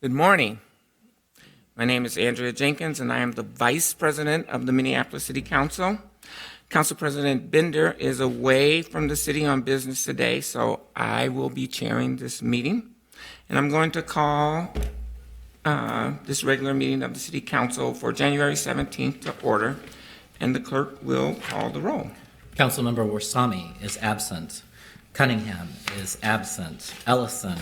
Good morning. My name is Andrea Jenkins, and I am the Vice President of the Minneapolis City Council. Council President Bender is away from the city on business today, so I will be chairing this meeting. And I'm going to call this regular meeting of the City Council for January 17th to order, and the clerk will call the roll. Councilmember Warsame is absent. Cunningham is absent. Ellison.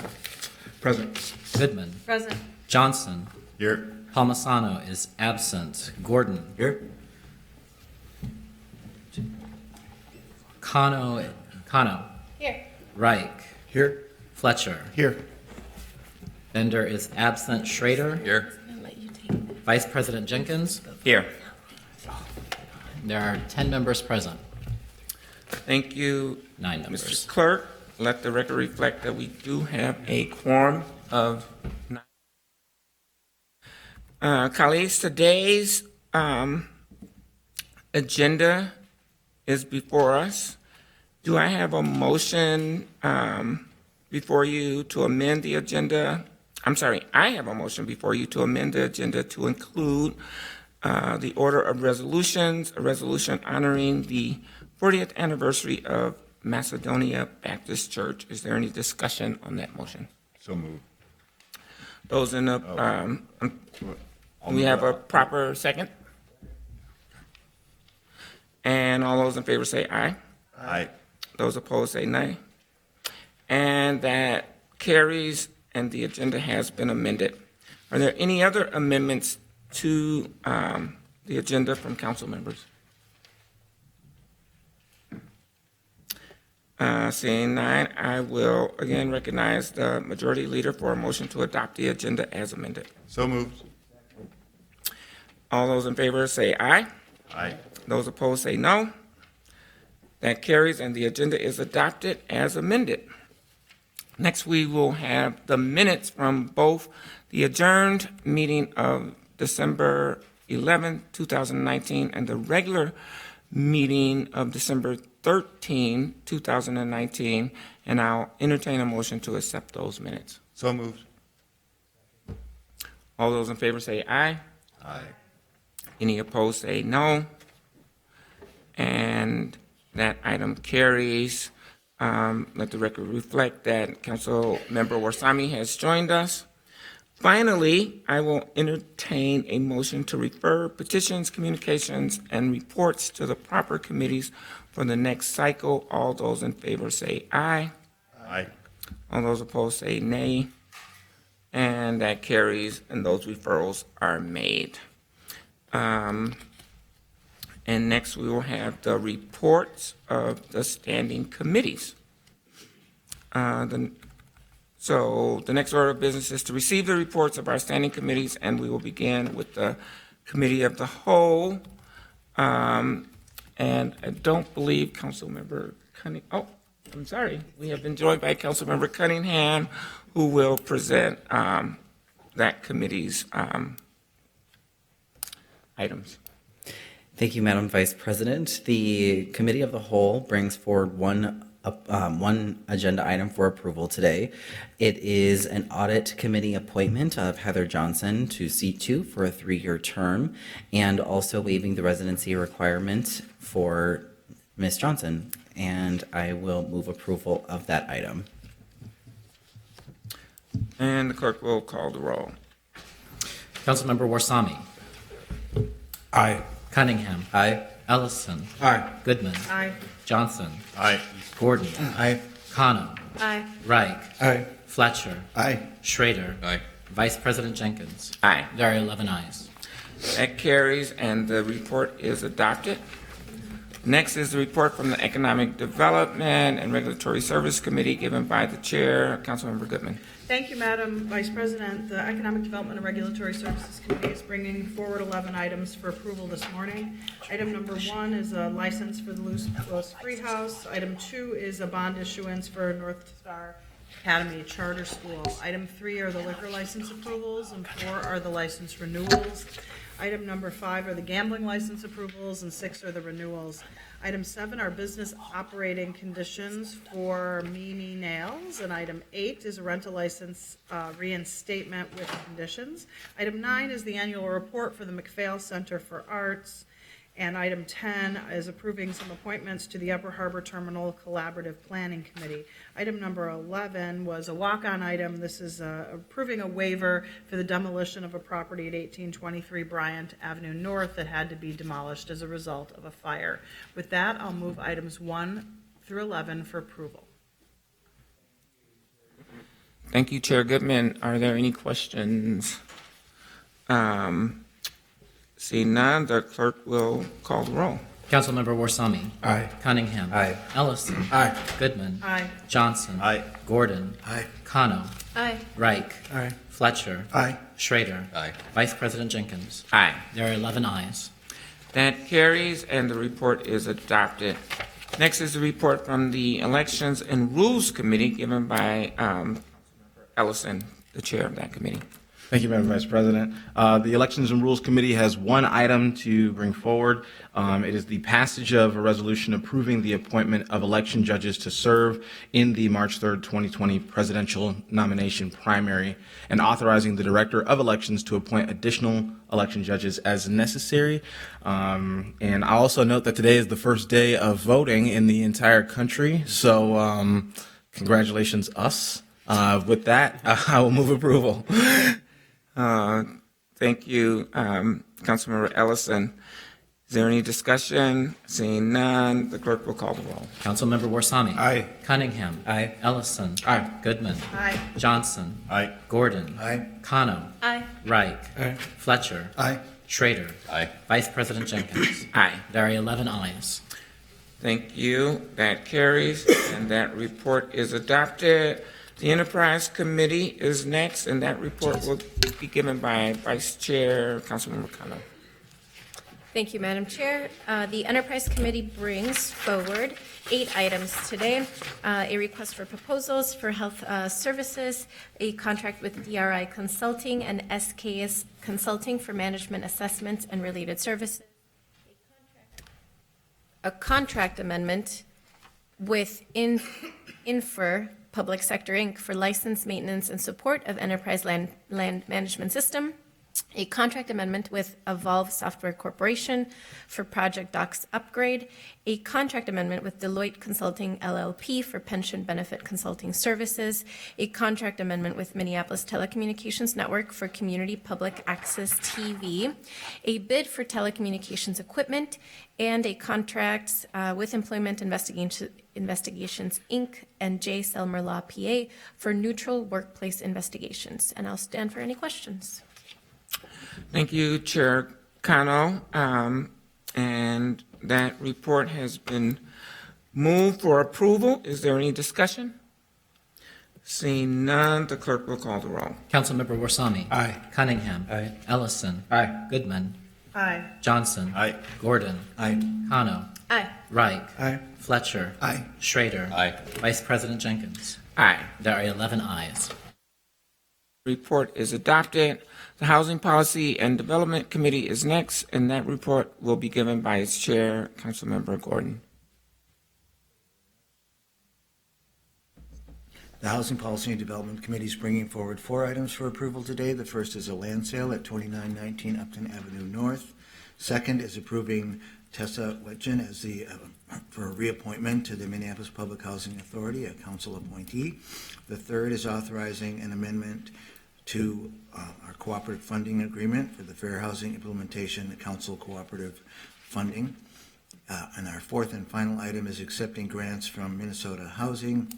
Present. Goodman. Present. Johnson. Here. Palmisano is absent. Gordon. Here. Cano. Here. Reich. Here. Fletcher. Here. Bender is absent. Schrader. Here. Vice President Jenkins. Here. There are 10 members present. Thank you, 9 members. Mr. Clerk. Let the record reflect that we do have a quorum of 9. Colleagues, today's agenda is before us. Do I have a motion before you to amend the agenda? I'm sorry, I have a motion before you to amend the agenda to include the order of resolutions, a resolution honoring the 40th anniversary of Macedonia Baptist Church. Is there any discussion on that motion? So moved. Those in the, we have a proper second? And all those in favor say aye. Aye. Those opposed say nay. And that carries, and the agenda has been amended. Are there any other amendments to the agenda from council members? Seeing none, I will again recognize the majority leader for a motion to adopt the agenda as amended. So moved. All those in favor say aye. Aye. Those opposed say no. That carries, and the agenda is adopted as amended. Next, we will have the minutes from both the adjourned meeting of December 11, 2019, and the regular meeting of December 13, 2019, and I'll entertain a motion to accept those minutes. So moved. All those in favor say aye. Aye. Any opposed say no. And that item carries. Let the record reflect that Council Member Warsame has joined us. Finally, I will entertain a motion to refer petitions, communications, and reports to the proper committees for the next cycle. All those in favor say aye. Aye. All those opposed say nay. And that carries, and those referrals are made. And next, we will have the reports of the standing committees. So the next order of business is to receive the reports of our standing committees, and we will begin with the Committee of the Whole. And I don't believe Councilmember Cunningham, oh, I'm sorry. We have been joined by Councilmember Cunningham, who will present that committee's items. Thank you, Madam Vice President. The Committee of the Whole brings forward one agenda item for approval today. It is an audit committee appointment of Heather Johnson to seat 2 for a 3-year term, and also waiving the residency requirement for Ms. Johnson. And I will move approval of that item. And the clerk will call the roll. Councilmember Warsame. Aye. Cunningham. Aye. Ellison. Aye. Goodman. Aye. Johnson. Aye. Gordon. Aye. Cano. Aye. Reich. Aye. Fletcher. Aye. Schrader. Aye. Vice President Jenkins. Aye. There are 11 ayes. That carries, and the report is adopted. Next is the report from the Economic Development and Regulatory Service Committee given by the Chair, Councilmember Goodman. Thank you, Madam Vice President. The Economic Development and Regulatory Services Committee is bringing forward 11 items for approval this morning. Item number 1 is a license for the Los Free House. Item 2 is a bond issuance for North Star Academy Charter School. Item 3 are the liquor license approvals, and 4 are the license renewals. Item number 5 are the gambling license approvals, and 6 are the renewals. Item 7 are business operating conditions for Mimi Nails, and item 8 is a rental license reinstatement with conditions. Item 9 is the annual report for the McPhail Center for Arts, and item 10 is approving some appointments to the Upper Harbor Terminal Collaborative Planning Committee. Item number 11 was a walk-on item. This is approving a waiver for the demolition of a property at 1823 Bryant Avenue North that had to be demolished as a result of a fire. With that, I'll move items 1 through 11 for approval. Thank you, Chair Goodman. Are there any questions? Seeing none, the clerk will call the roll. Councilmember Warsame. Aye. Cunningham. Aye. Ellison. Aye. Goodman. Aye. Johnson. Aye. Gordon. Aye. Kano. Aye. Reich. Aye. Fletcher. Aye. Schrader. Aye. Vice President Jenkins. Aye. There are 11 ayes. That carries, and the report is adopted. Next is the report from the Elections and Rules Committee given by Ellison, the chair of that committee. Thank you, Madam Vice President. The Elections and Rules Committee has one item to bring forward. It is the passage of a resolution approving the appointment of election judges to serve in the March 3rd, 2020 presidential nomination primary and authorizing the Director of Elections to appoint additional election judges as necessary. And I also note that today is the first day of voting in the entire country. So congratulations, us. With that, I will move approval. Thank you, Councilmember Ellison. Is there any discussion? Seeing none, the clerk will call the roll. Councilmember Warsame. Aye. Cunningham. Aye. Ellison. Aye. Goodman. Aye. Johnson. Aye. Gordon. Aye. Kano. Aye. Reich. Aye. Fletcher. Aye. Schrader. Aye. Vice President Jenkins. Aye. There are 11 ayes. Thank you. That carries, and that report is adopted. The Enterprise Committee is next, and that report will be given by Vice Chair Councilmember Kano. Thank you, Madam Chair. The Enterprise Committee brings forward 8 items today. A request for proposals for health services, a contract with DRI Consulting and SKS Consulting for management assessments and related services, a contract amendment with Infer Public Sector, Inc. for license, maintenance, and support of Enterprise Land Management System, a contract amendment with Evolve Software Corporation for Project Docs upgrade, a contract amendment with Deloitte Consulting LLP for pension benefit consulting services, a contract amendment with Minneapolis Telecommunications Network for community public access TV, a bid for telecommunications equipment, and a contract with Employment Investigations, Inc. and J. Selmer Law, PA for neutral workplace investigations. And I'll stand for any questions. Thank you, Chair Kano. And that report has been moved for approval. Is there any discussion? Seeing none, the clerk will call the roll. Councilmember Warsame. Aye. Cunningham. Aye. Ellison. Aye. Goodman. Aye. Johnson. Aye. Gordon. Aye. Kano. Aye. Reich. Aye. Fletcher. Aye. Schrader. Aye. Vice President Jenkins. Aye. There are 11 ayes. Report is adopted. The Housing Policy and Development Committee is next, and that report will be given by its chair, Councilmember Gordon. The Housing Policy and Development Committee is bringing forward 4 items for approval today. The first is a land sale at 2919 Upton Avenue North. Second is approving Tessa Wetjen as for a reappointment to the Minneapolis Public Housing Authority, a council appointee. The third is authorizing an amendment to our cooperative funding agreement for the Fair Housing Implementation Council cooperative funding. And our fourth and final item is accepting grants from Minnesota Housing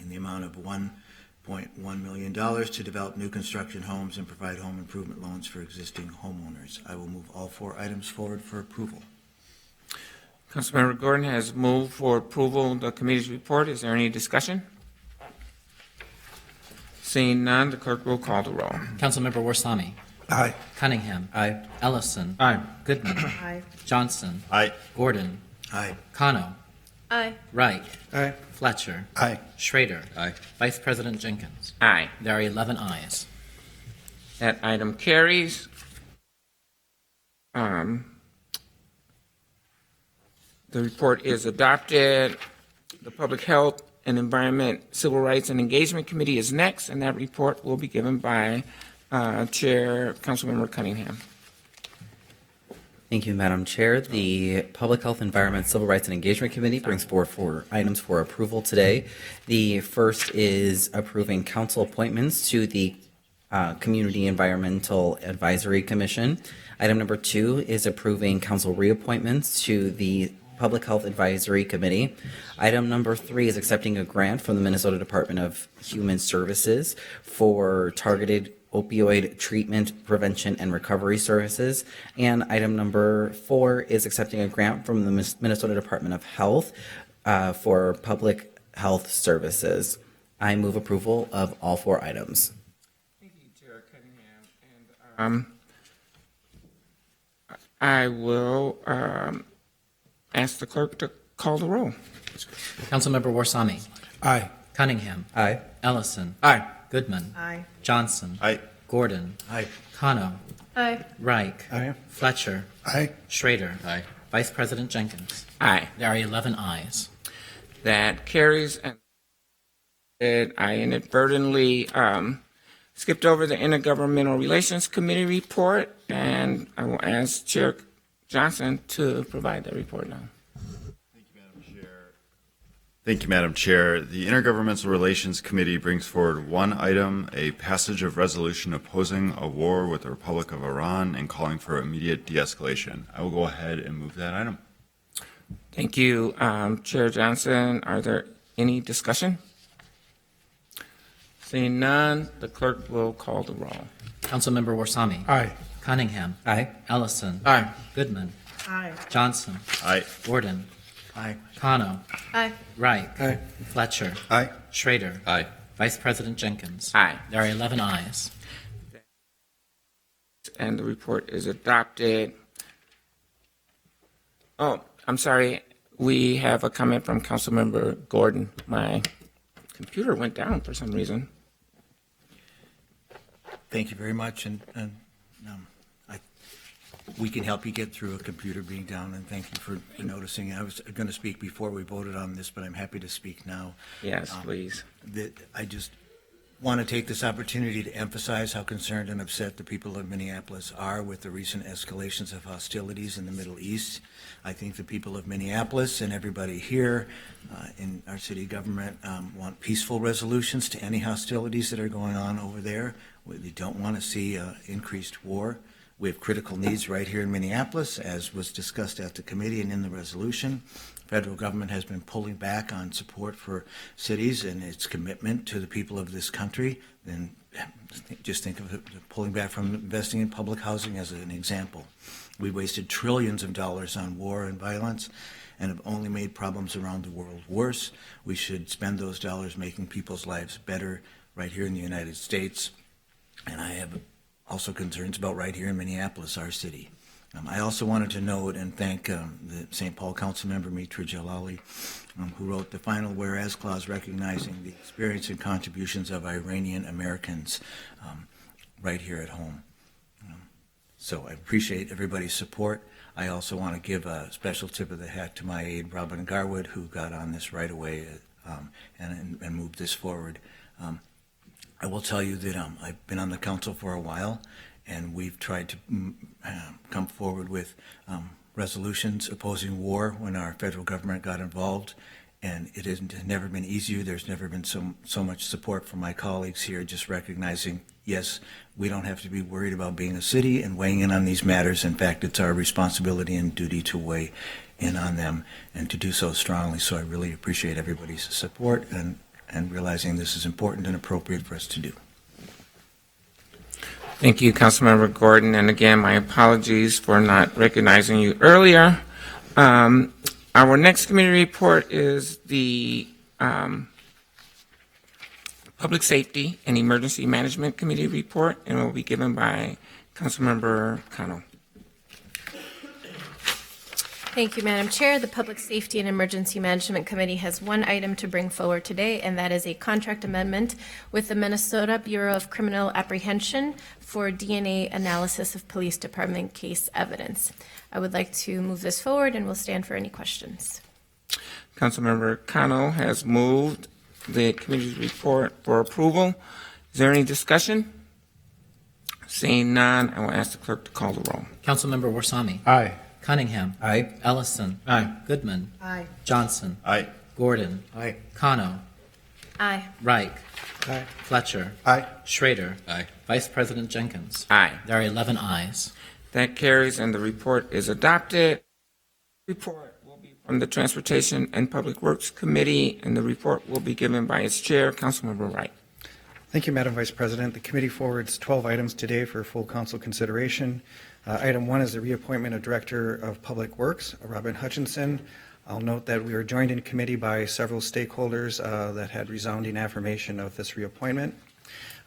in the amount of $1.1 million to develop new construction homes and provide home improvement loans for existing homeowners. I will move all 4 items forward for approval. Councilmember Gordon has moved for approval of the committee's report. Is there any discussion? Seeing none, the clerk will call the roll. Councilmember Warsame. Aye. Cunningham. Aye. Ellison. Aye. Goodman. Aye. Johnson. Aye. Gordon. Aye. Kano. Aye. Wright. Aye. Fletcher. Aye. Schrader. Aye. Vice President Jenkins. Aye. There are 11 ayes. That item carries. The report is adopted. The Public Health and Environment, Civil Rights and Engagement Committee is next, and that report will be given by Chair Councilmember Cunningham. Thank you, Madam Chair. The Public Health, Environment, Civil Rights, and Engagement Committee brings forward 4 items for approval today. The first is approving council appointments to the Community Environmental Advisory Commission. Item number 2 is approving council reappointments to the Public Health Advisory Committee. Item number 3 is accepting a grant from the Minnesota Department of Human Services for targeted opioid treatment, prevention, and recovery services. And item number 4 is accepting a grant from the Minnesota Department of Health for public health services. I move approval of all 4 items. Thank you, Chair Cunningham. And I will ask the clerk to call the roll. Councilmember Warsami. Aye. Cunningham. Aye. Ellison. Aye. Goodman. Aye. Johnson. Aye. Gordon. Aye. Kano. Aye. Reich. Aye. Fletcher. Aye. Schrader. Aye. Vice President Jenkins. Aye. There are 11 ayes. That carries. And I inadvertently skipped over the Intergovernmental Relations Committee report, and I will ask Chair Johnson to provide that report now. Thank you, Madam Chair. The Intergovernmental Relations Committee brings forward 1 item, a passage of resolution opposing a war with the Republic of Iran and calling for immediate de-escalation. I will go ahead and move that item. Thank you, Chair Johnson. Are there any discussion? Seeing none, the clerk will call the roll. Councilmember Warsami. Aye. Cunningham. Aye. Ellison. Aye. Goodman. Aye. Johnson. Aye. Gordon. Aye. Kano. Aye. Reich. Aye. Fletcher. Aye. Schrader. Aye. Vice President Jenkins. Aye. There are 11 ayes. And the report is adopted. Oh, I'm sorry. We have a comment from Councilmember Gordon. My computer went down for some reason. Thank you very much, and we can help you get through a computer being down, and thank you for noticing. I was going to speak before we voted on this, but I'm happy to speak now. Yes, please. I just want to take this opportunity to emphasize how concerned and upset the people of Minneapolis are with the recent escalations of hostilities in the Middle East. I think the people of Minneapolis and everybody here in our city government want peaceful resolutions to any hostilities that are going on over there. We don't want to see increased war. We have critical needs right here in Minneapolis, as was discussed at the committee and in the resolution. Federal government has been pulling back on support for cities and its commitment to the people of this country. And just think of it, pulling back from investing in public housing as an example. We wasted trillions of dollars on war and violence and have only made problems around the world worse. We should spend those dollars making people's lives better right here in the United States. And I have also concerns about right here in Minneapolis, our city. I also wanted to note and thank the St. Paul Council member, Mitra Jalali, who wrote the final whereas clause recognizing the experience and contributions of Iranian Americans right here at home. So I appreciate everybody's support. I also want to give a special tip of the hat to my aide, Robin Garwood, who got on this right away and moved this forward. I will tell you that I've been on the council for a while, and we've tried to come forward with resolutions opposing war when our federal government got involved, and it has never been easier. There's never been so much support from my colleagues here, just recognizing, yes, we don't have to be worried about being a city and weighing in on these matters. In fact, it's our responsibility and duty to weigh in on them and to do so strongly. So I really appreciate everybody's support and realizing this is important and appropriate for us to do. Thank you, Councilmember Gordon. And again, my apologies for not recognizing you earlier. Our next committee report is the Public Safety and Emergency Management Committee report, and will be given by Councilmember Cano. Thank you, Madam Chair. The Public Safety and Emergency Management Committee has one item to bring forward today, and that is a contract amendment with the Minnesota Bureau of Criminal Apprehension for DNA analysis of police department case evidence. I would like to move this forward and will stand for any questions. Councilmember Cano has moved the committee's report for approval. Is there any discussion? Seeing none, I will ask the clerk to call the roll. Councilmember Warsami. Aye. Cunningham. Aye. Ellison. Aye. Goodman. Aye. Johnson. Aye. Gordon. Aye. Kano. Aye. Reich. Aye. Fletcher. Aye. Schrader. Aye. Vice President Jenkins. Aye. There are 11 ayes. That carries and the report is adopted. Report will be from the Transportation and Public Works Committee, and the report will be given by its chair, Councilmember Wright. Thank you, Madam Vice President. The committee forwards 12 items today for full council consideration. Item 1 is the reappointment of Director of Public Works, Robin Hutchinson. I'll note that we were joined in committee by several stakeholders that had resounding affirmation of this reappointment.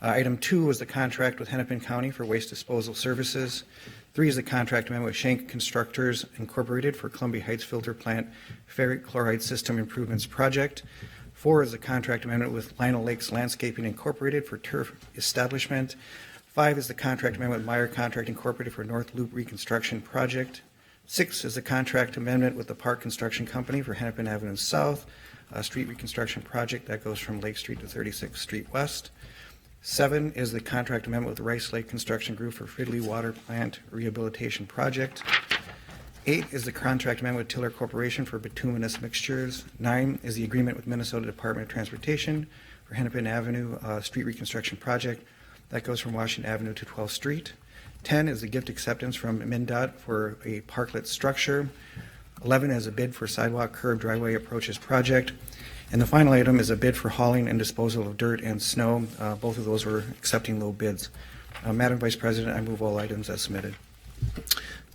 Item 2 was the contract with Hennepin County for waste disposal services. 3 is the contract amendment with Schenck Constructors Incorporated for Columbia Heights Filter Plant Ferric Chloride System Improvements Project. 4 is the contract amendment with Lionel Lakes Landscaping Incorporated for turf establishment. 5 is the contract amendment with Meyer Contract Incorporated for North Loop Reconstruction Project. 6 is the contract amendment with the Park Construction Company for Hennepin Avenue South, street reconstruction project that goes from Lake Street to 36th Street West. 7 is the contract amendment with the Rice Lake Construction Group for Fridley Water Plant Rehabilitation Project. 8 is the contract amendment with Tiller Corporation for bituminous mixtures. 9 is the agreement with Minnesota Department of Transportation for Hennepin Avenue street reconstruction project that goes from Washington Avenue to 12th Street. 10 is the gift acceptance from MnDOT for a parklet structure. 11 is a bid for sidewalk curb driveway approaches project. And the final item is a bid for hauling and disposal of dirt and snow. Both of those were accepting low bids. Madam Vice President, I move all items as submitted.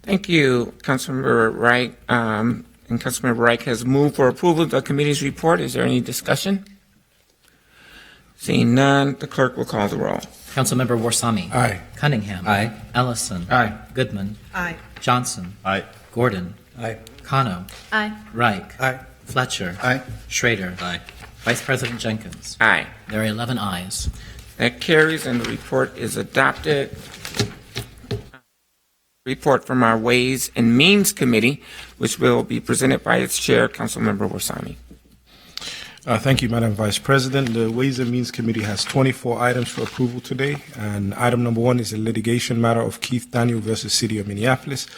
Thank you, Councilmember Wright. And Councilmember Wright has moved for approval of the committee's report. Is there any discussion? Seeing none, the clerk will call the roll. Councilmember Warsami. Aye. Cunningham. Aye. Ellison. Aye. Goodman. Aye. Johnson. Aye. Gordon. Aye. Kano. Aye. Reich. Aye. Fletcher. Aye. Schrader. Aye. Vice President Jenkins. Aye. There are 11 ayes. That carries and the report is adopted. Report from our Ways and Means Committee, which will be presented by its chair, Councilmember Warsami. Thank you, Madam Vice President. The Ways and Means Committee has 24 items for approval today, and item number 1 is a litigation matter of Keith Daniel versus City of Minneapolis.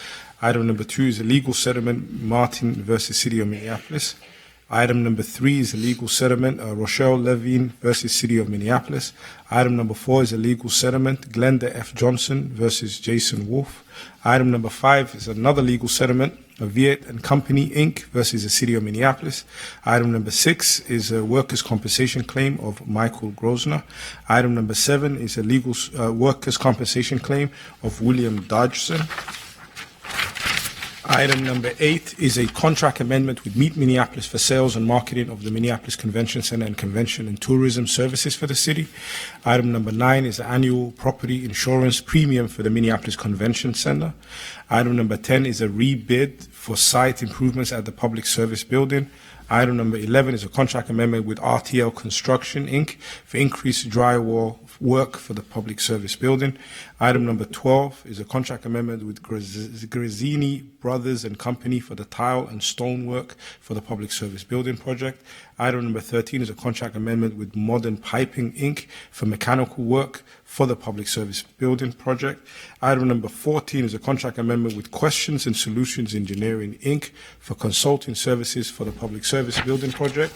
Item number 2 is a legal settlement, Martin versus City of Minneapolis. Item number 3 is a legal settlement, Rochelle Levine versus City of Minneapolis. Item number 4 is a legal settlement, Glenda F. Johnson versus Jason Wolf. Item number 5 is another legal settlement, Viet and Company, Inc. versus the City of Minneapolis. Item number 6 is a workers' compensation claim of Michael Grosner. Item number 7 is a legal workers' compensation claim of William Dodgson. Item number 8 is a contract amendment with Meet Minneapolis for sales and marketing of the Minneapolis Convention Center and Convention and Tourism Services for the city. Item number 9 is the annual property insurance premium for the Minneapolis Convention Center. Item number 10 is a rebid for site improvements at the Public Service Building. Item number 11 is a contract amendment with RTL Construction, Inc. for increased drywall work for the Public Service Building. Item number 12 is a contract amendment with Grazzini Brothers and Company for the tile and stone work for the Public Service Building project. Item number 13 is a contract amendment with Modern Piping, Inc. for mechanical work for the Public Service Building project. Item number 14 is a contract amendment with Questions and Solutions Engineering, Inc. for consulting services for the Public Service Building project.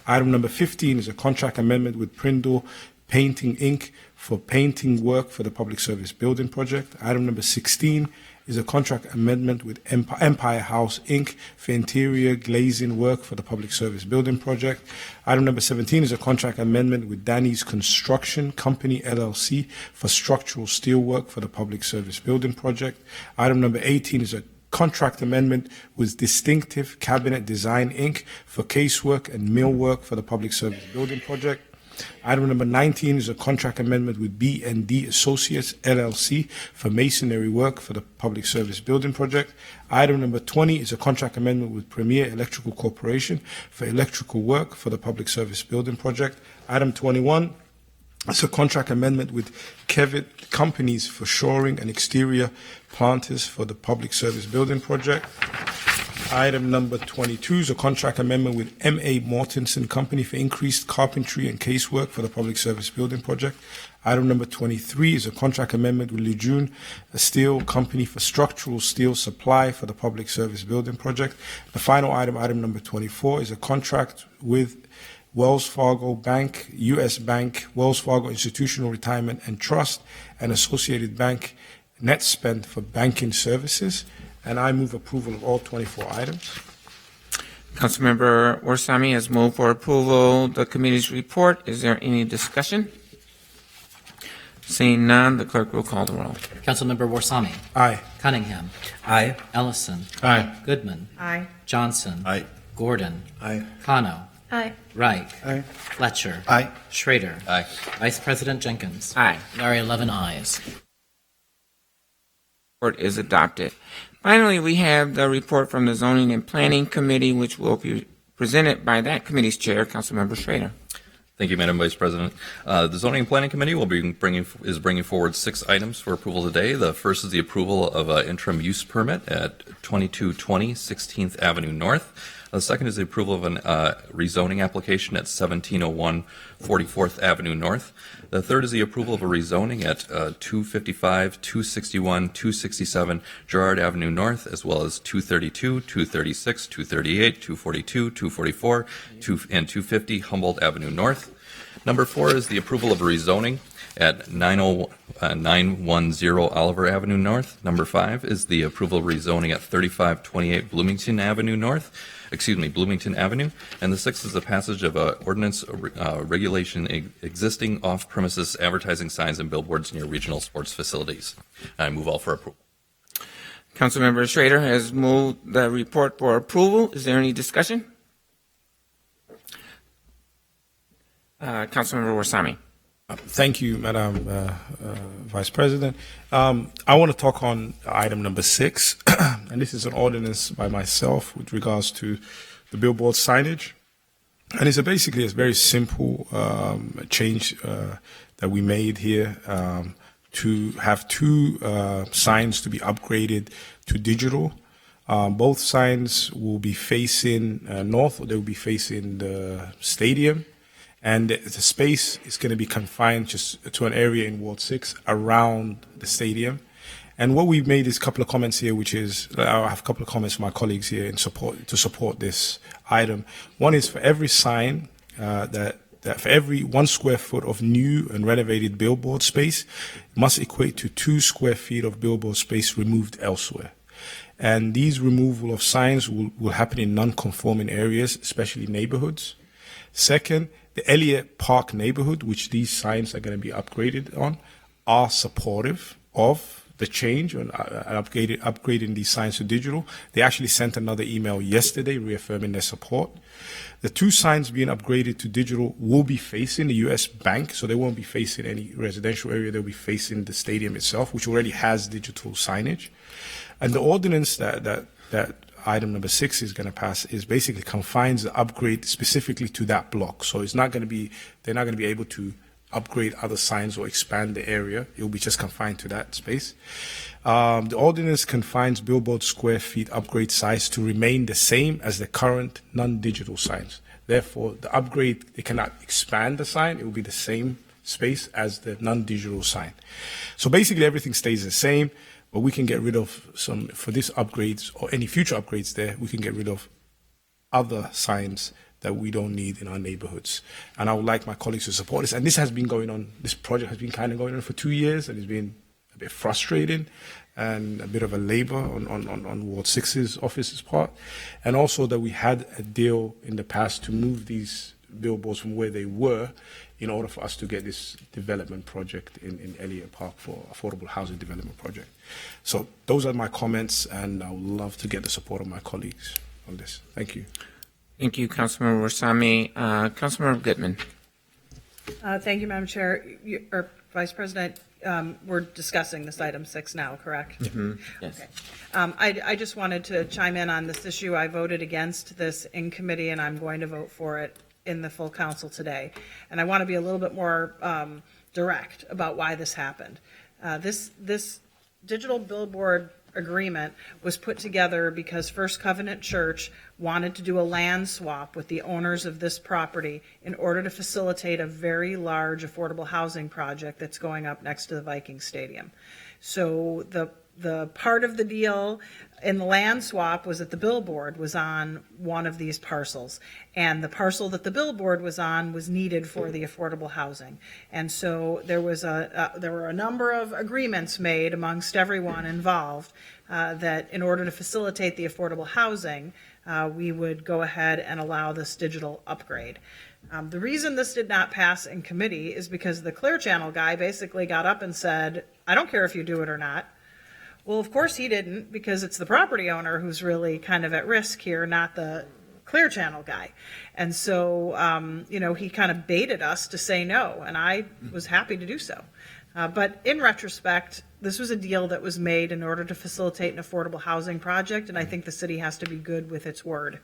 Item number 15 is a contract amendment with Prindle Painting, Inc. for painting work for the Public Service Building project. Item number 16 is a contract amendment with Empire House, Inc. for interior glazing work for the Public Service Building project. Item number 17 is a contract amendment with Danny's Construction Company, LLC, for structural steel work for the Public Service Building project. Item number 18 is a contract amendment with Distinctive Cabinet Design, Inc. for casework and millwork for the Public Service Building project. Item number 19 is a contract amendment with B&D Associates LLC for masonry work for the Public Service Building Project. Item number 20 is a contract amendment with Premier Electrical Corporation for electrical work for the Public Service Building Project. Item 21 is a contract amendment with Kevitt Companies for shoring and exterior planters for the Public Service Building Project. Item number 22 is a contract amendment with M.A. Mortensen Company for increased carpentry and casework for the Public Service Building Project. Item number 23 is a contract amendment with Lejeune Steel Company for structural steel supply for the Public Service Building Project. The final item, item number 24, is a contract with Wells Fargo Bank, U.S. Bank, Wells Fargo Institutional Retirement and Trust, and Associated Bank net spend for banking services. And I move approval of all 24 items. Councilmember Warsame has moved for approval of the committee's report. Is there any discussion? Seeing none, the clerk will call the roll. Councilmember Warsame. Aye. Cunningham. Aye. Ellison. Aye. Goodman. Aye. Johnson. Aye. Gordon. Aye. Kano. Aye. Reich. Aye. Fletcher. Aye. Schrader. Aye. Vice President Jenkins. Aye. There are 11 ayes. Report is adopted. Finally, we have the report from the Zoning and Planning Committee, which will be presented by that committee's chair, Councilmember Schrader. Thank you, Madam Vice President. The Zoning and Planning Committee will be bringing forward 6 items for approval today. The first is the approval of an interim use permit at 2220 16th Avenue North. The second is the approval of an rezoning application at 1701 44th Avenue North. The third is the approval of a rezoning at 255, 261, 267 Girard Avenue North, as well as 232, 236, 238, 242, 244, and 250 Humboldt Avenue North. Number 4 is the approval of a rezoning at 910 Oliver Avenue North. Number 5 is the approval of rezoning at 3528 Bloomington Avenue. And the 6th is the passage of ordinance regulation existing off-premises advertising signs and billboards near regional sports facilities. I move all for approval. Councilmember Schrader has moved the report for approval. Is there any discussion? Councilmember Warsame. Thank you, Madam Vice President. I want to talk on item number 6, and this is an ordinance by myself with regards to the billboard signage. And it's basically a very simple change that we made here to have 2 signs to be upgraded to digital. Both signs will be facing north, or they will be facing the stadium. And the space is going to be confined just to an area in Ward 6 around the stadium. And what we've made is a couple of comments here, which is, I have a couple of comments from my colleagues here to support this item. One is for every sign, that for every 1 square foot of new and renovated billboard space must equate to 2 square feet of billboard space removed elsewhere. And these removal of signs will happen in non-conforming areas, especially neighborhoods. Second, the Elliott Park neighborhood, which these signs are going to be upgraded on, are supportive of the change and upgrading these signs to digital. They actually sent another email yesterday reaffirming their support. The 2 signs being upgraded to digital will be facing the U.S. Bank, so they won't be facing any residential area. They'll be facing the stadium itself, which already has digital signage. And the ordinance that item number 6 is going to pass is basically confines the upgrade specifically to that block. So it's not going to be, they're not going to be able to upgrade other signs or expand the area. It will be just confined to that space. The ordinance confines billboard square feet upgrade size to remain the same as the current non-digital signs. Therefore, the upgrade, they cannot expand the sign. It will be the same space as the non-digital sign. So basically everything stays the same. But we can get rid of some, for these upgrades or any future upgrades there, we can get rid of other signs that we don't need in our neighborhoods. And I would like my colleagues to support this. And this has been going on, this project has been kind of going on for 2 years, and it's been a bit frustrating and a bit of a labor on Ward 6's office's part. And also that we had a deal in the past to move these billboards from where they were in order for us to get this development project in Elliott Park for affordable housing development project. So those are my comments, and I would love to get the support of my colleagues on this. Thank you. Thank you, Councilmember Warsame. Councilmember Goodman. Thank you, Madam Chair. Or Vice President, we're discussing this item 6 now, correct? Yes. Okay. I just wanted to chime in on this issue. I voted against this in committee, and I'm going to vote for it in the full council today. And I want to be a little bit more direct about why this happened. This digital billboard agreement was put together because First Covenant Church wanted to do a land swap with the owners of this property in order to facilitate a very large affordable housing project that's going up next to the Viking Stadium. So the part of the deal in the land swap was that the billboard was on one of these parcels, and the parcel that the billboard was on was needed for the affordable housing. And so there were a number of agreements made amongst everyone involved that in order to facilitate the affordable housing, we would go ahead and allow this digital upgrade. The reason this did not pass in committee is because the Clear Channel guy basically got up and said, I don't care if you do it or not. Well, of course he didn't, because it's the property owner who's really kind of at risk here, not the Clear Channel guy. And so, he kind of baited us to say no, and I was happy to do so. But in retrospect, this was a deal that was made in order to facilitate an affordable housing project, and I think the city has to be good with its word.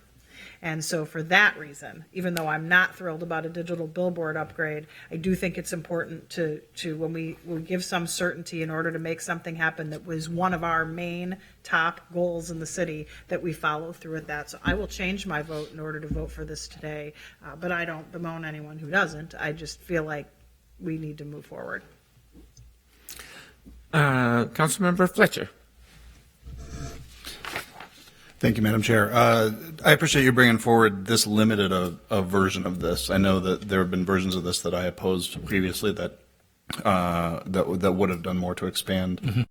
And so for that reason, even though I'm not thrilled about a digital billboard upgrade, I do think it's important to when we give some certainty in order to make something happen that was one of our main top goals in the city, that we follow through with that. So I will change my vote in order to vote for this today, but I don't bemoan anyone who doesn't. I just feel like we need to move forward. Councilmember Fletcher. Thank you, Madam Chair. I appreciate you bringing forward this limited a version of this. I know that there have been versions of this that I opposed previously that would have done more to expand.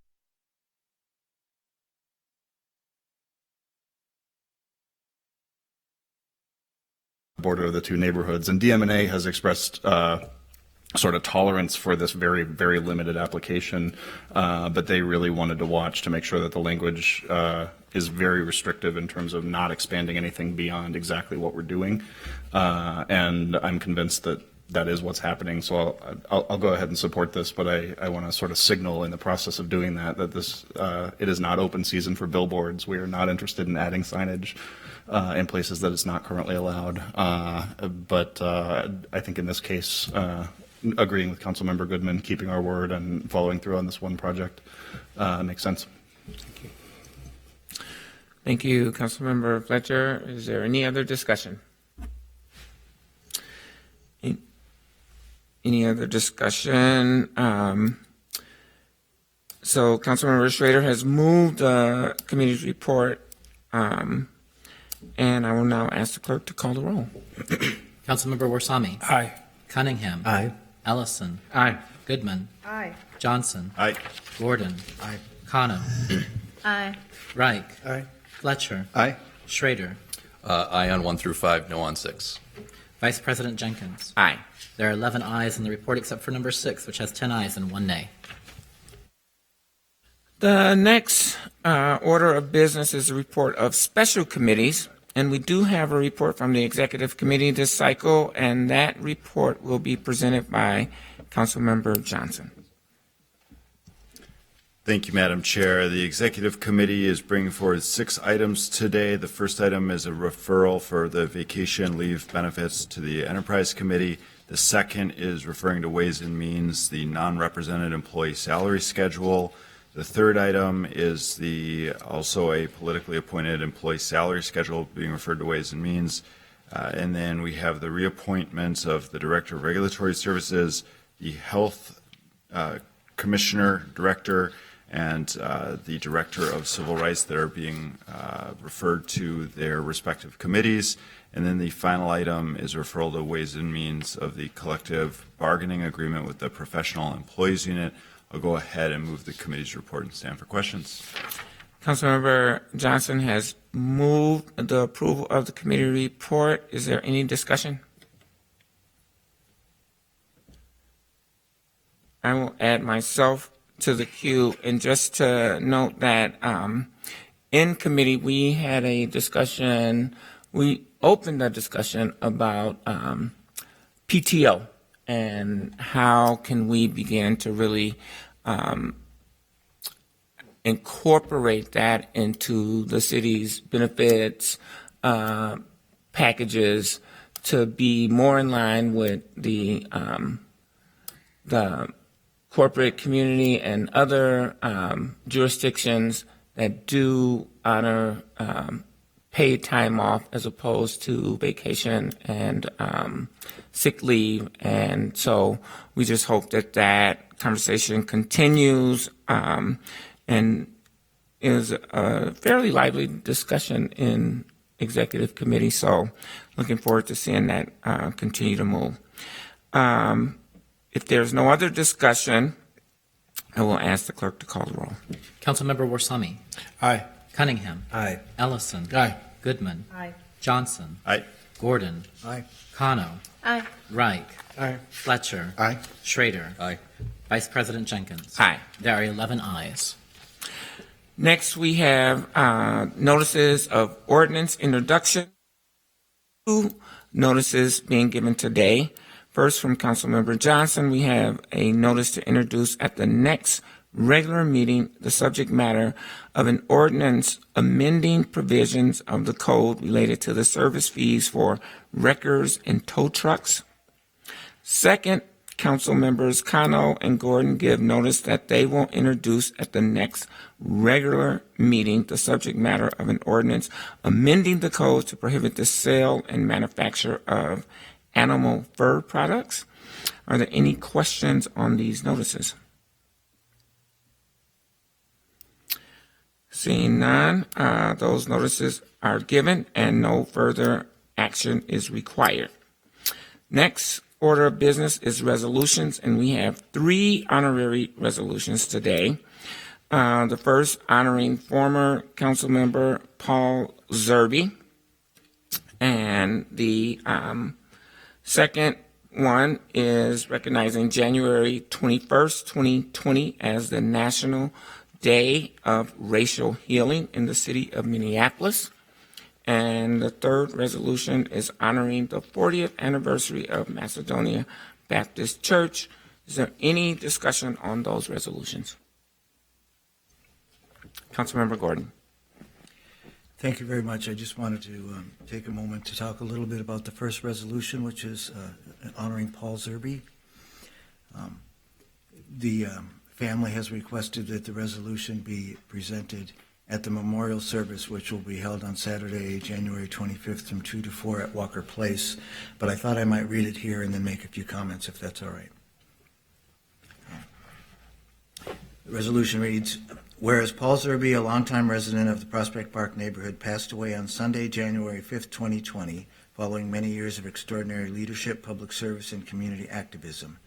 Border of the two neighborhoods, and DMNA has expressed sort of tolerance for this very, very limited application, but they really wanted to watch to make sure that the language is very restrictive in terms of not expanding anything beyond exactly what we're doing. And I'm convinced that that is what's happening. So I'll go ahead and support this, but I want to sort of signal in the process of doing that this it is not open season for billboards. We are not interested in adding signage in places that it's not currently allowed. But I think in this case, agreeing with Councilmember Goodman, keeping our word and following through on this one project makes sense. Thank you, Councilmember Fletcher. Is there any other discussion? Any other discussion? So Councilmember Schrader has moved the committee's report, and I will now ask the clerk to call the roll. Councilmember Warsame. Aye. Cunningham. Aye. Ellison. Aye. Goodman. Aye. Johnson. Aye. Gordon. Aye. Kano. Aye. Reich. Aye. Fletcher. Aye. Schrader. Aye on 1 through 5, no on 6. Vice President Jenkins. Aye. There are 11 ayes in the report except for number 6, which has 10 ayes and 1 nay. The next order of business is a report of special committees, and we do have a report from the executive committee this cycle, and that report will be presented by Councilmember Johnson. Thank you, Madam Chair. The Executive Committee is bringing forward 6 items today. The first item is a referral for the vacation leave benefits to the Enterprise Committee. The second is referring to Ways and Means, the non-represented employee salary schedule. The third item is also a politically appointed employee salary schedule being referred to Ways and Means. And then we have the reappointments of the Director of Regulatory Services, the Health Commissioner, Director, and the Director of Civil Rights that are being referred to their respective committees. And then the final item is referral to Ways and Means of the collective bargaining agreement with the Professional Employees Unit. I'll go ahead and move the committee's report and stand for questions. Councilmember Johnson has moved the approval of the committee report. Is there any discussion? I will add myself to the queue, and just to note that in committee we had a discussion, we opened a discussion about PTO and how can we begin to really incorporate that into the city's benefits packages to be more in line with the corporate community and other jurisdictions that do honor paid time off as opposed to vacation and sick leave. And so we just hope that that conversation continues and is a fairly lively discussion in executive committee. So looking forward to seeing that continue to move. If there's no other discussion, I will ask the clerk to call the roll. Councilmember Warsame, Aye. Cunningham, Aye. Ellison, Aye. Goodman, Aye. Johnson, Aye. Gordon, Aye. Kano, Aye. Reich, Aye. Fletcher, Aye. Schrader, Aye. Vice President Jenkins. Aye. There are 11 ayes. Next, we have notices of ordinance introduction. 2 notices being given today. First, from Councilmember Johnson, we have a notice to introduce at the next regular meeting the subject matter of an ordinance amending provisions of the code related to the service fees for wreckers and tow trucks. Second, Council members Kano and Gordon give notice that they will introduce at the next regular meeting the subject matter of an ordinance amending the code to prohibit the sale and manufacture of animal fur products. Are there any questions on these notices? Seeing none, those notices are given and no further action is required. Next order of business is resolutions, and we have 3 honorary resolutions today. The first honoring former council member Paul Zerby, and the second one is recognizing January 21st, 2020 as the National Day of Racial Healing in the city of Minneapolis. And the third resolution is honoring the 40th anniversary of Macedonia Baptist Church. Is there any discussion on those resolutions? Councilmember Gordon. Thank you very much. I just wanted to take a moment to talk a little bit about the first resolution, which is honoring Paul Zerby. The family has requested that the resolution be presented at the memorial service, which will be held on Saturday, January 25th from 2 to 4 at Walker Place. But I thought I might read it here and then make a few comments, if that's all right. The resolution reads, whereas Paul Zerby, a longtime resident of the Prospect Park neighborhood, passed away on Sunday, January 5th, 2020, following many years of extraordinary leadership, public service, and community activism.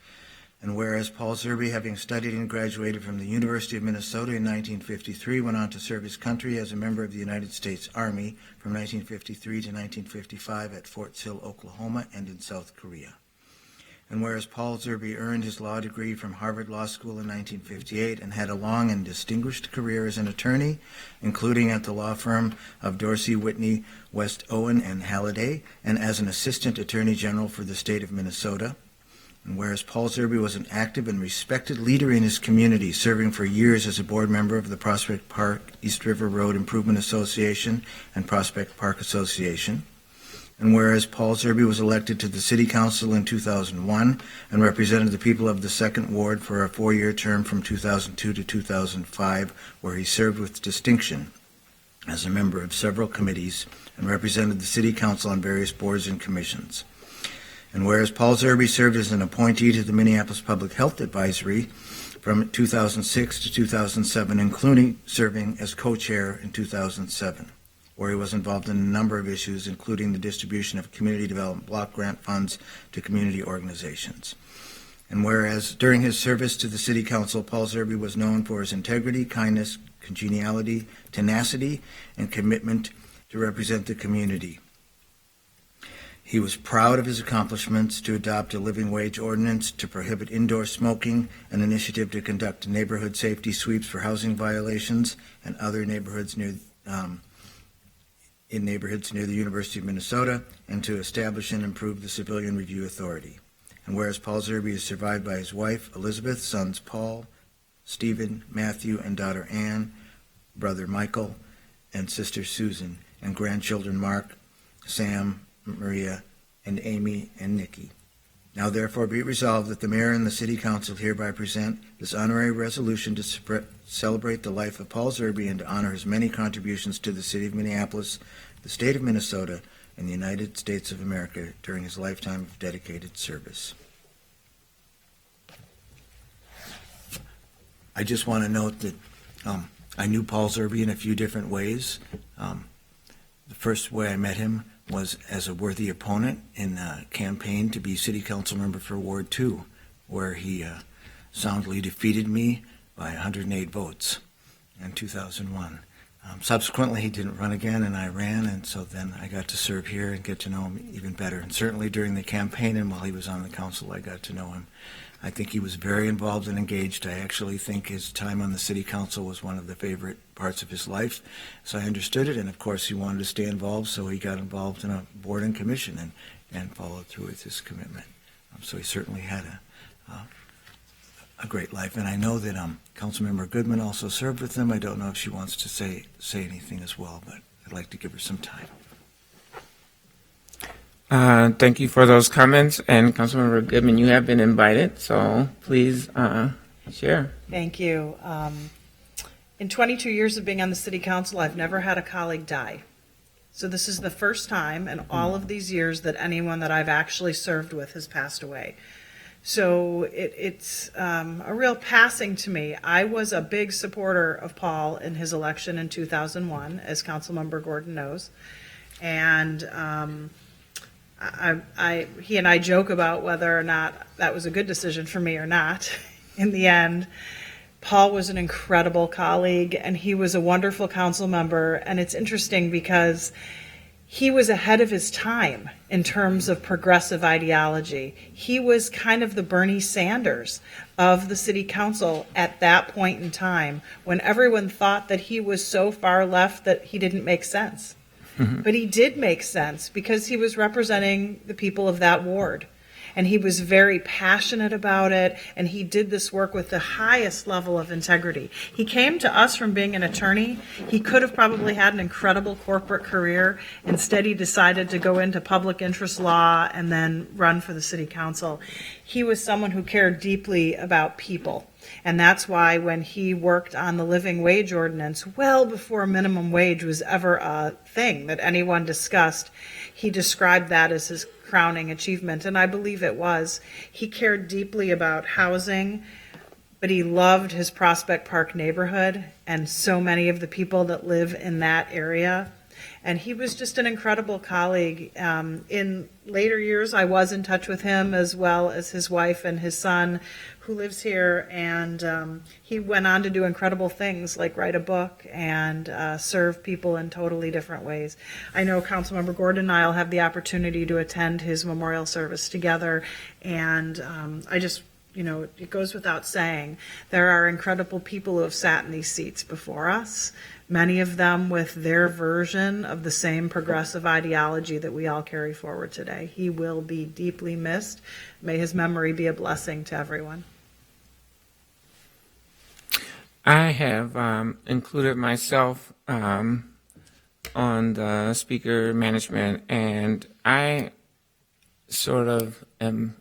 And whereas Paul Zerby, having studied and graduated from the University of Minnesota in 1953, went on to serve his country as a member of the United States Army from 1953 to 1955 at Fort Sill, Oklahoma, and in South Korea. And whereas Paul Zerby earned his law degree from Harvard Law School in 1958 and had a long and distinguished career as an attorney, including at the law firm of Dorsey, Whitney, West Owen, and Halliday, and as an assistant attorney general for the state of Minnesota. And whereas Paul Zerby was an active and respected leader in his community, serving for years as a board member of the Prospect Park East River Road Improvement Association and Prospect Park Association. And whereas Paul Zerby was elected to the City Council in 2001 and represented the people of the 2nd Ward for a 4-year term from 2002 to 2005, where he served with distinction as a member of several committees and represented the City Council on various boards and commissions. And whereas Paul Zerby served as an appointee to the Minneapolis Public Health Advisory from 2006 to 2007, including serving as co-chair in 2007, where he was involved in a number of issues, including the distribution of community development block grant funds to community organizations. And whereas during his service to the City Council, Paul Zerby was known for his integrity, kindness, congeniality, tenacity, and commitment to represent the community. He was proud of his accomplishments to adopt a living wage ordinance to prohibit indoor smoking, an initiative to conduct neighborhood safety sweeps for housing violations and other neighborhoods near the University of Minnesota, and to establish and improve the Civilian Review Authority. And whereas Paul Zerby is survived by his wife, Elizabeth, sons Paul, Stephen, Matthew, and daughter Ann, brother Michael, and sister Susan, and grandchildren Mark, Sam, Maria, and Amy, and Nikki. Now therefore be it resolved that the mayor and the city council hereby present this honorary resolution to celebrate the life of Paul Zerby and to honor his many contributions to the city of Minneapolis, the state of Minnesota, and the United States of America during his lifetime of dedicated service. I just want to note that I knew Paul Zerby in a few different ways. The first way I met him was as a worthy opponent in a campaign to be city council member for Ward 2, where he soundly defeated me by 108 votes in 2001. Subsequently, he didn't run again, and I ran, and so then I got to serve here and get to know him even better. And certainly during the campaign and while he was on the council, I got to know him. I think he was very involved and engaged. I actually think his time on the city council was one of the favorite parts of his life. So I understood it, and of course he wanted to stay involved, so he got involved in a board and commission and followed through with his commitment. So he certainly had a great life. And I know that Councilmember Goodman also served with him. I don't know if she wants to say anything as well, but I'd like to give her some time. Thank you for those comments, and Councilmember Goodman, you have been invited, so please share. Thank you. In 22 years of being on the city council, I've never had a colleague die. So this is the first time in all of these years that anyone that I've actually served with has passed away. So it's a real passing to me. I was a big supporter of Paul in his election in 2001, as Councilmember Gordon knows, and he and I joke about whether or not that was a good decision for me or not. In the end, Paul was an incredible colleague, and he was a wonderful council member. And it's interesting because he was ahead of his time in terms of progressive ideology. He was kind of the Bernie Sanders of the city council at that point in time, when everyone thought that he was so far left that he didn't make sense. But he did make sense because he was representing the people of that ward. And he was very passionate about it, and he did this work with the highest level of integrity. He came to us from being an attorney. He could have probably had an incredible corporate career. Instead, he decided to go into public interest law and then run for the city council. He was someone who cared deeply about people. And that's why when he worked on the living wage ordinance, well before minimum wage was ever a thing that anyone discussed, he described that as his crowning achievement, and I believe it was. He cared deeply about housing, but he loved his Prospect Park neighborhood and so many of the people that live in that area. And he was just an incredible colleague. In later years, I was in touch with him as well as his wife and his son, who lives here, and he went on to do incredible things like write a book and serve people in totally different ways. I know Councilmember Gordon and I will have the opportunity to attend his memorial service together, and I just, it goes without saying, there are incredible people who have sat in these seats before us, many of them with their version of the same progressive ideology that we all carry forward today. He will be deeply missed. May his memory be a blessing to everyone. I have included myself on the speaker management, and I sort of am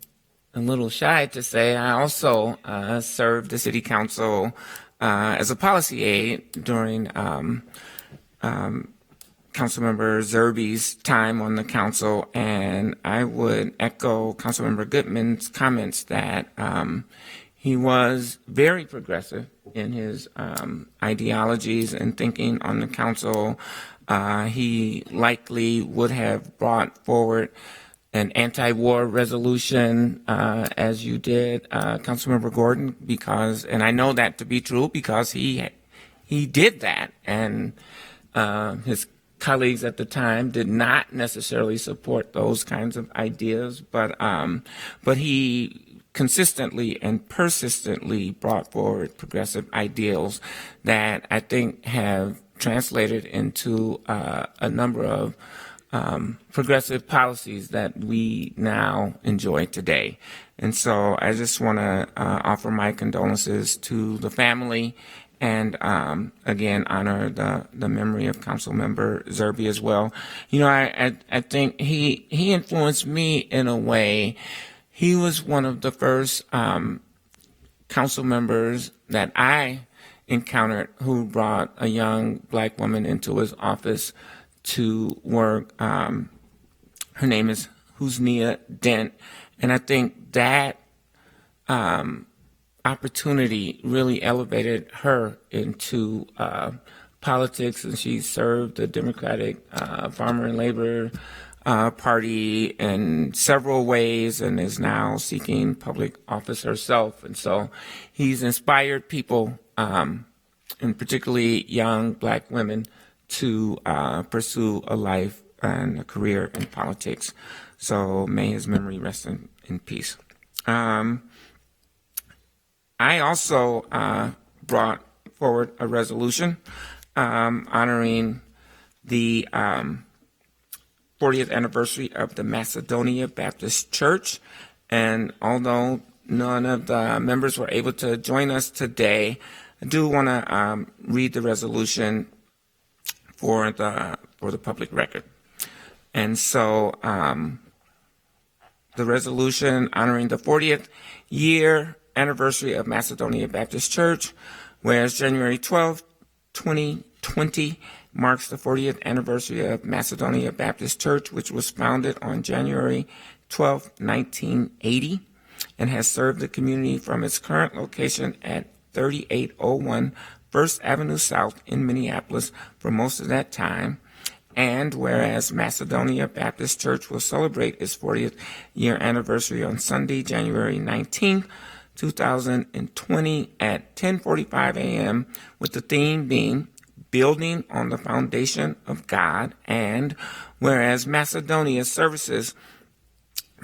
a little shy to say I also served the city council as a policy aide during Councilmember Zerby's time on the council, and I would echo Councilmember Goodman's comments that he was very progressive in his ideologies and thinking on the council. He likely would have brought forward an anti-war resolution, as you did, Councilmember Gordon, and I know that to be true because he did that, and his colleagues at the time did not necessarily support those kinds of ideas, but he consistently and persistently brought forward progressive ideals that I think have translated into a number of progressive policies that we now enjoy today. And so I just want to offer my condolences to the family and, again, honor the memory of Councilmember Zerby as well. You know, I think he influenced me in a way. He was one of the first council members that I encountered who brought a young black woman into his office to work. Her name is Husnia Dent. And I think that opportunity really elevated her into politics, and she served the Democratic Farmer and Labor Party in several ways and is now seeking public office herself. And so he's inspired people, and particularly young black women, to pursue a life and a career in politics. So may his memory rest in peace. I also brought forward a resolution honoring the 40th anniversary of the Macedonia Baptist Church. And although none of the members were able to join us today, I do want to read the resolution for the public record. And so the resolution honoring the 40th year anniversary of Macedonia Baptist Church, whereas January 12, 2020 marks the 40th anniversary of Macedonia Baptist Church, which was founded on January 12, 1980, and has served the community from its current location at 3801 First Avenue South in Minneapolis for most of that time. And whereas Macedonia Baptist Church will celebrate its 40th year anniversary on Sunday, January 19th, 2020 at 10:45 a.m. with the theme being Building on the Foundation of God. And whereas Macedonia's services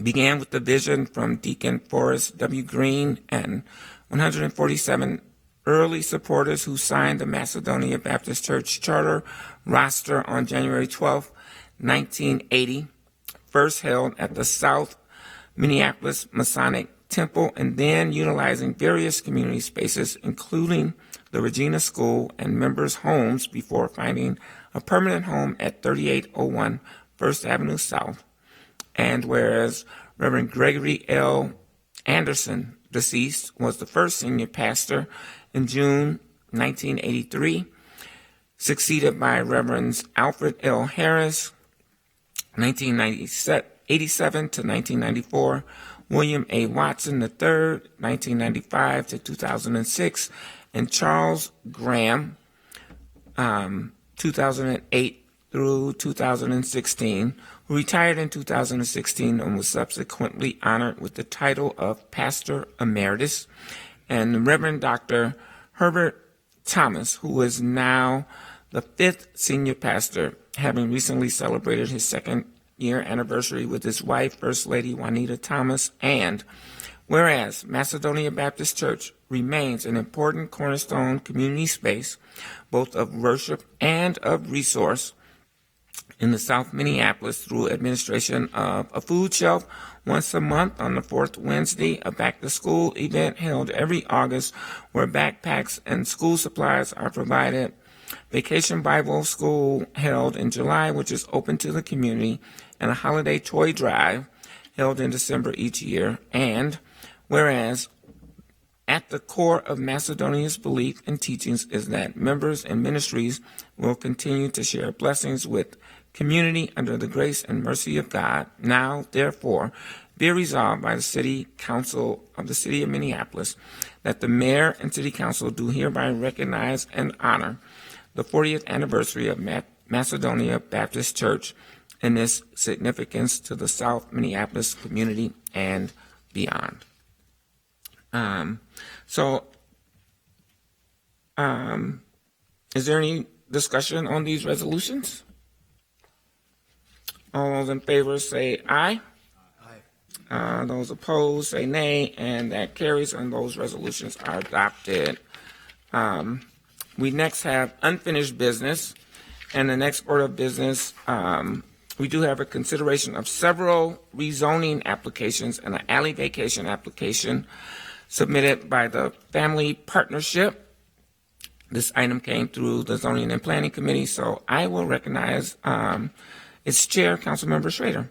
began with the vision from Deacon Forrest W. Green and 147 early supporters who signed the Macedonia Baptist Church Charter roster on January 12, 1980, first held at the South Minneapolis Masonic Temple, and then utilizing various community spaces, including the Regina School and members' homes, before finding a permanent home at 3801 First Avenue South. And whereas Reverend Gregory L. Anderson, deceased, was the first senior pastor in June 1983, succeeded by Reverends Alfred L. Harris, 1987 to 1994, William A. Watson III, 1995 to 2006, and Charles Graham, 2008 through 2016, who retired in 2016 and was subsequently honored with the title of Pastor Emeritus, and Reverend Dr. Herbert Thomas, who is now the 5th senior pastor, having recently celebrated his second year anniversary with his wife, First Lady Juanita Thomas. And whereas Macedonia Baptist Church remains an important cornerstone community space, both of worship and of resource in the South Minneapolis, through administration of a food shelf once a month on the fourth Wednesday, a back-to-school event held every August where backpacks and school supplies are provided, Vacation Bible School held in July, which is open to the community, and a holiday toy drive held in December each year. And whereas at the core of Macedonia's belief and teachings is that members and ministries will continue to share blessings with community under the grace and mercy of God. Now, therefore, be resolved by the City Council of the City of Minneapolis that the Mayor and City Council do hereby recognize and honor the 40th anniversary of Macedonia Baptist Church and its significance to the South Minneapolis community and beyond. Is there any discussion on these resolutions? All those in favor say aye. Aye. Those opposed say nay, and that carries, and those resolutions are adopted. We next have unfinished business, and the next order of business we do have a consideration of several rezoning applications and an alley vacation application submitted by the Family Partnership. This item came through the Zoning and Planning Committee, so I will recognize its chair, Councilmember Schrader.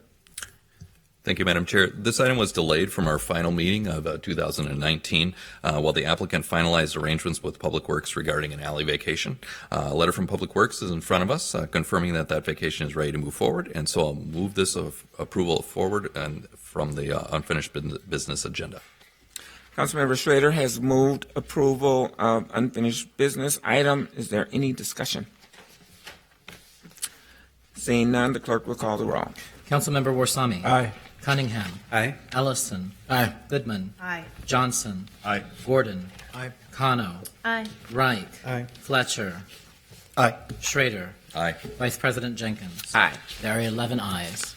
Thank you, Madam Chair. This item was delayed from our final meeting of 2019 while the applicant finalized arrangements with Public Works regarding an alley vacation. A letter from Public Works is in front of us confirming that that vacation is ready to move forward, and so I'll move this approval forward and from the unfinished business agenda. Councilmember Schrader has moved approval of unfinished business item. Is there any discussion? Seeing none, the clerk will call the roll. Councilmember Warsami. Aye. Cunningham. Aye. Ellison. Aye. Goodman. Aye. Johnson. Aye. Gordon. Aye. Kano. Aye. Reich. Aye. Fletcher. Aye. Schrader. Aye. Vice President Jenkins. Aye. There are 11 ayes.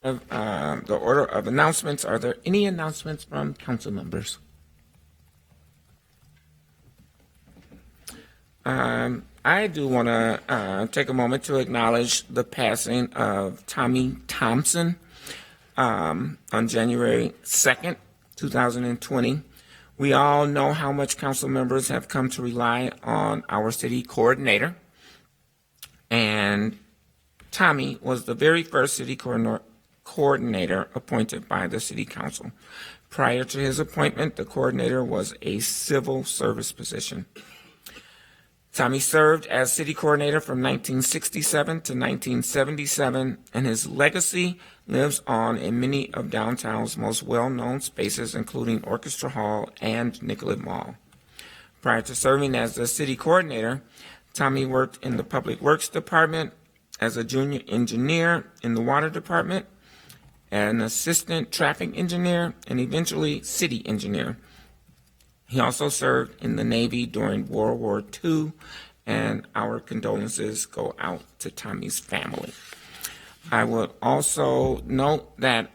The order of announcements. Are there any announcements from council members? I do want to take a moment to acknowledge the passing of Tommy Thompson on January 2nd, 2020. We all know how much council members have come to rely on our city coordinator. And Tommy was the very first city coordinator appointed by the city council. Prior to his appointment, the coordinator was a civil service position. Tommy served as city coordinator from 1967 to 1977, and his legacy lives on in many of downtown's most well-known spaces, including Orchestra Hall and Nicollet Mall. Prior to serving as the city coordinator, Tommy worked in the Public Works Department as a junior engineer in the Water Department, an assistant traffic engineer, and eventually city engineer. He also served in the Navy during World War II, and our condolences go out to Tommy's family. I would also note that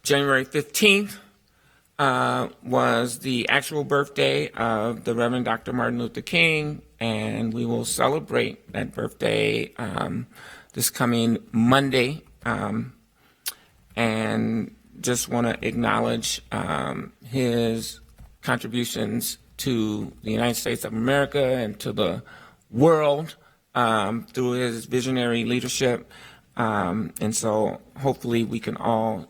January 15th was the actual birthday of the Reverend Dr. Martin Luther King, and we will celebrate that birthday this coming Monday. And just want to acknowledge his contributions to the United States of America and to the world through his visionary leadership. And so hopefully we can all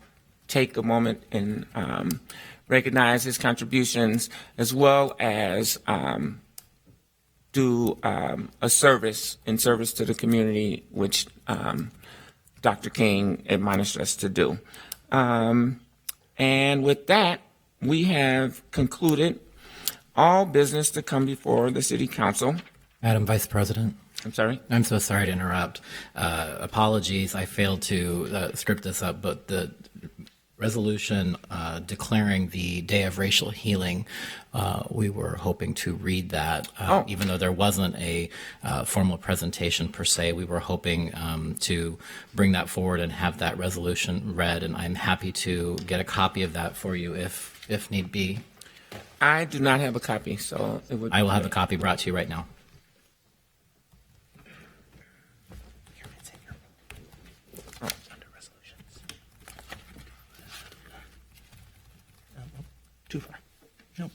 take a moment and recognize his contributions, as well as do a service to the community, which Dr. King admonished us to do. And with that, we have concluded all business to come before the City Council. Madam Vice President. I'm sorry? I'm so sorry to interrupt. Apologies, I failed to script this up, but the resolution declaring the Day of Racial Healing, we were hoping to read that. Even though there wasn't a formal presentation per se, we were hoping to bring that forward and have that resolution read, and I'm happy to get a copy of that for you if need be. I do not have a copy, so it would. I will have a copy brought to you right now. Too far. Nope.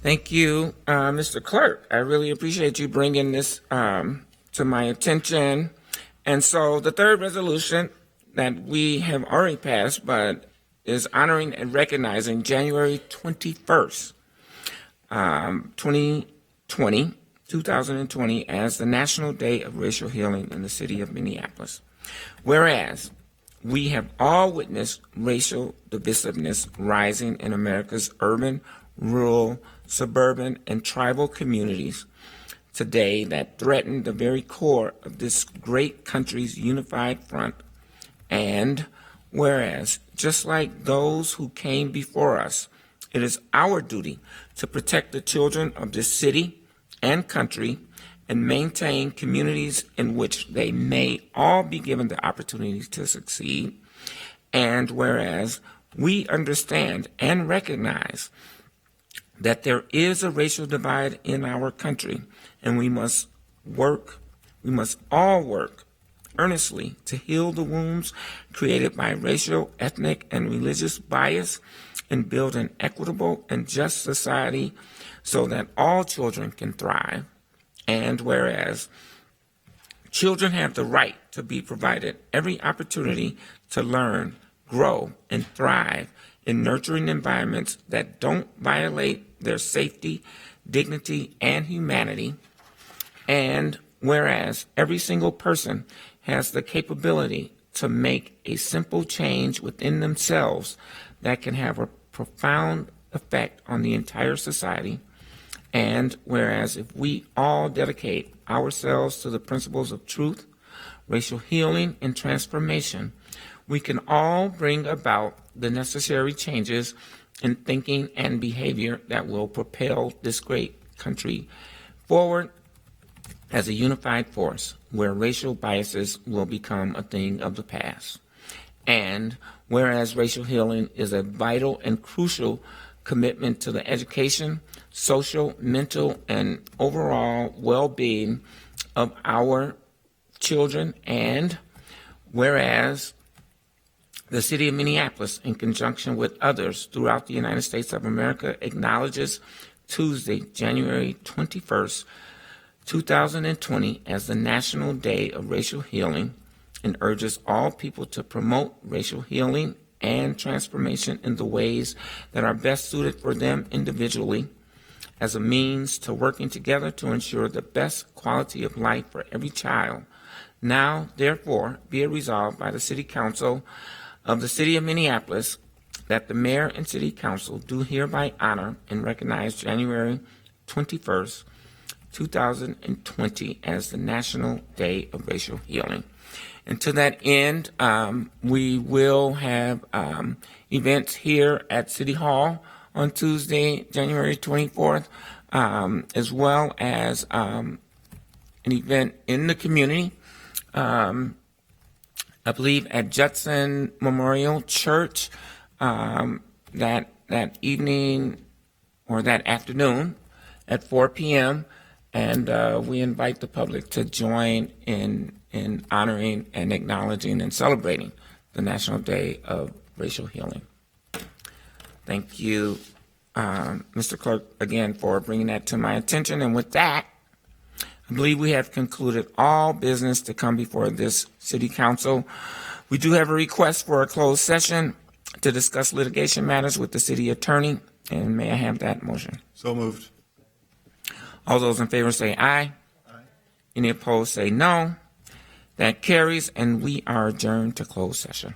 Thank you, Mr. Clerk. I really appreciate you bringing this to my attention. And so the third resolution that we have already passed, but is honoring and recognizing January 21st, 2020 as the National Day of Racial Healing in the city of Minneapolis. Whereas we have all witnessed racial divisiveness rising in America's urban, rural, suburban, and tribal communities today that threaten the very core of this great country's unified front. And whereas, just like those who came before us, it is our duty to protect the children of this city and country and maintain communities in which they may all be given the opportunity to succeed. And whereas We understand and recognize that there is a racial divide in our country, and we must all work earnestly to heal the wounds created by racial, ethnic, and religious bias and build an equitable and just society so that all children can thrive. And whereas children have the right to be provided every opportunity to learn, grow, and thrive in nurturing environments that don't violate their safety, dignity, and humanity. And whereas every single person has the capability to make a simple change within themselves that can have a profound effect on the entire society. And whereas if we all dedicate ourselves to the principles of truth, racial healing, and transformation, we can all bring about the necessary changes in thinking and behavior that will propel this great country forward as a unified force where racial biases will become a thing of the past. And whereas racial healing is a vital and crucial commitment to the education, social, mental, and overall well-being of our children, and whereas the city of Minneapolis, in conjunction with others throughout the United States of America, acknowledges Tuesday, January 21st, 2020 as the National Day of Racial Healing, and urges all people to promote racial healing and transformation in the ways that are best suited for them individually as a means to working together to ensure the best quality of life for every child. Now, therefore, be it resolved by the City Council of the City of Minneapolis that the Mayor and City Council do hereby honor and recognize January 21st, 2020 as the National Day of Racial Healing. And to that end, we will have events here at City Hall on Tuesday, January 24th, as well as an event in the community, I believe at Judson Memorial Church that evening or that afternoon at 4 p.m., and we invite the public to join in honoring and acknowledging and celebrating the National Day of Racial Healing. Thank you, Mr. Clerk, again, for bringing that to my attention. And with that, I believe we have concluded all business to come before this City Council. We do have a request for a closed session to discuss litigation matters with the City Attorney, and may I have that motion? So moved. All those in favor say aye. Aye. Any opposed say no. That carries, and we are adjourned to closed session.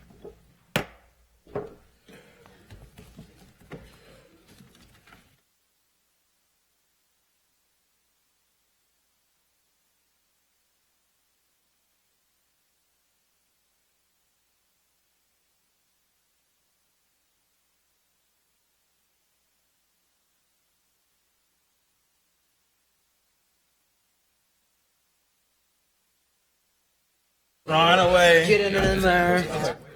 Run away. Get in there.